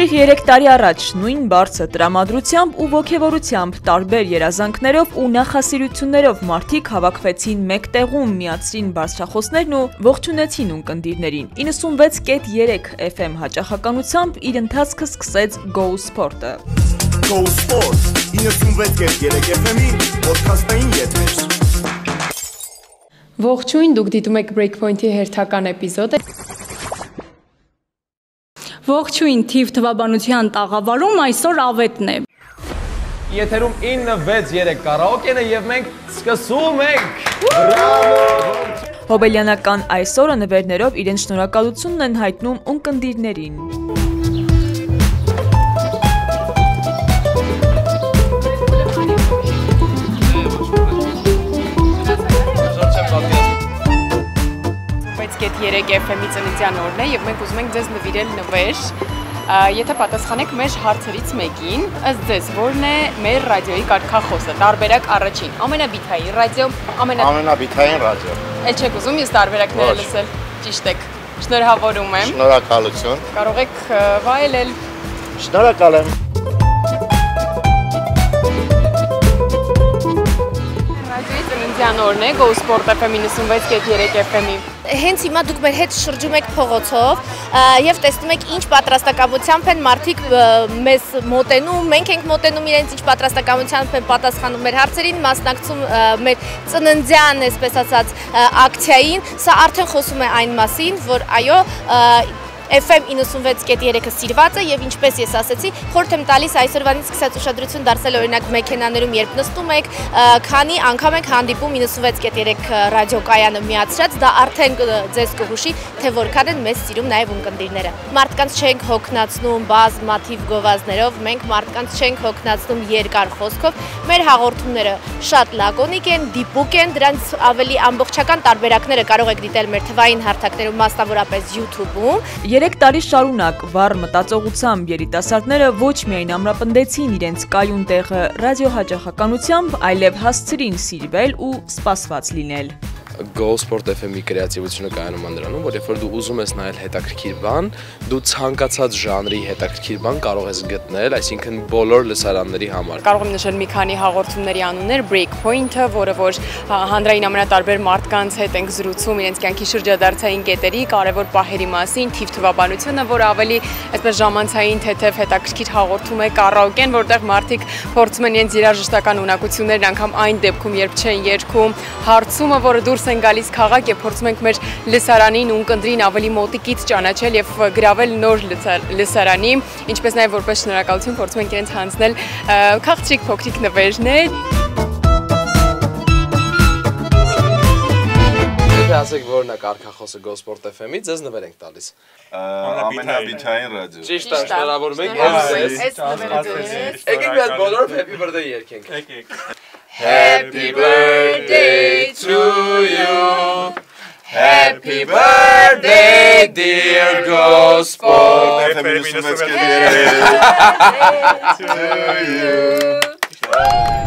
Շրջիկ 3 տարի առաջ նույն բարձր տրամադրությամբ ու ոգևորությամբ տարբեր երազանքներով ու նախասիրություններով մարդիկ հավաքվեցին մեկ տեղում, միացրին բարձրախոսներն ու ողջունեցին ունկնդիրներին։ 96.3 FM հաճախականությամբ իր ընթացքը սկսեց Go Sport-ը։ Go Sport 96.3 FM-ի ոդքասթային եթեր։ Ողջույն, դուք դիտում եք Breakpoint-ի հերթական էպիզոդը։ Ողջույն, թիվ թվաբանության տաղավարում այսօր ավետն է։ Եթերում 963 կարաոկեն է և մենք սկսում ենք։ Բրավո։ Հոբելյանական այսօրը նվերներով իրենց շնորհակալությունն են հայտնում ունկնդիրներին։ Երեք FM-ի ծննդյան օրն է և մենք ուզում ենք ձեզ նվիրել նվեր, եթե պատասխանեք մեր հարցերից մեկին, ըստ ձեզ որն է մեր ռադիոյի կարգախոսը, տարբերակ առաջին, ամենաբիթային ռադիո, ամենաբիթային ռադիո։ Էլ չեք ուզում ես տարբերակները լսել, ճիշտ եք, շնորհավորում եմ։ Շնորհակալություն։ Կարող եք վայելել։ Շնորհակալ եմ։ Ռադիոյի ծննդյան օրն է, Go Sport FM 96.3 FM-ի։ Հենց հիմա դուք մեր հետ շրջում եք փողոցով եւ տեսնում եք ինչ պատրաստակամությամբ են մարդիկ մեզ մոտենում, մենք ենք մոտենում իրենց ինչ պատրաստակամությամբ են պատասխանում մեր հարցերին, մասնակցում մեր ծննդյան, այսպես ասած, ակցիային, սա արդեն խոսում է այն մասին, որ այո, FM 96.3-ը սիրված է եւ ինչպես ես ասեցի, խորհուրդ եմ տալիս այսօրվանից սկսած ուշադրություն դարձնել օրինակ մեքենաներում, երբ նստում եք, քանի անգամ եք հանդիպում 96.3 ռադիոկայանը միացրած, դա արդեն ձեզ կհուշի, թե որքան են մեզ սիրում նաեւ ունկնդիրները։ Մարդկանց չենք հոգնածնում բազմաթիվ գովազդներով, մենք մարդկանց չենք հոգնածնում երկար խոսքով, մեր հաղորդումները շատ լակոնիկ են, դիպուկ են, դրանց ավելի ամբողջական տարբերակները կարող եք դիտել մեր թվային հարթակներում, մասնավորապես YouTube-ում։ 3 տարի շարունակ վառ մտածողությամբ երիտասարդները ոչ միայն ամրապնդեցին իրենց կայուն տեղը ռադիոհաճախականությամբ, այլև հասցրին սիրվել ու սպասված լինել։ Go Sport FM-ի կրեատիվությունը կայանում է նրանում, որ երբ որ դու ուզում ես նայել հետաքրքիր բան, դու ցանկացած ժանրի հետաքրքիր բան կարող ես գտնել, այսինքն բոլոր լսարանների համար։ Կարող եմ նշել մի քանի հաղորդումների անուններ, Breakpoint-ը, որը որ հանրային ամենատարբեր մարդկանց հետ ենք զրուցում իրենց կյանքի շրջադարձային կետերի, կարևոր պահերի մասին, թիվ թվաբանությունը, որը ավելի այսպես ժամանցային թեթև հետաքրքիր հաղորդում է, կարաոկեն, որտեղ մարդիկ փորձում են իրենց երաժշտական ունակություններն անգամ այն դեպքում, երբ չեն երգում, հարցումը, որը դուրս են գալիս քաղաք եւ փորձում ենք մեր լսարանին ու ունկնդրին ավելի մոտիկից ճանաչել եւ գրավել նոր լսարանի, ինչպես նաեւ որպես շնորհակալություն փորձում ենք իրենց հանձնել քաղցրիկ փոքրիկ նվերներ։ Եթե ասեք որն է կարգախոսը Go Sport FM-ի, ձեզ նվեր ենք տալիս։ Ամենաբիթային ռադիո։ Ճիշտ է, շնորհավորում ենք ձեզ։ Եկեք մի հատ բոլորով Happy Birthday երգենք։ Եկեք։ Happy birthday to you. Happy birthday dear Go Sport FM 96.3 to you.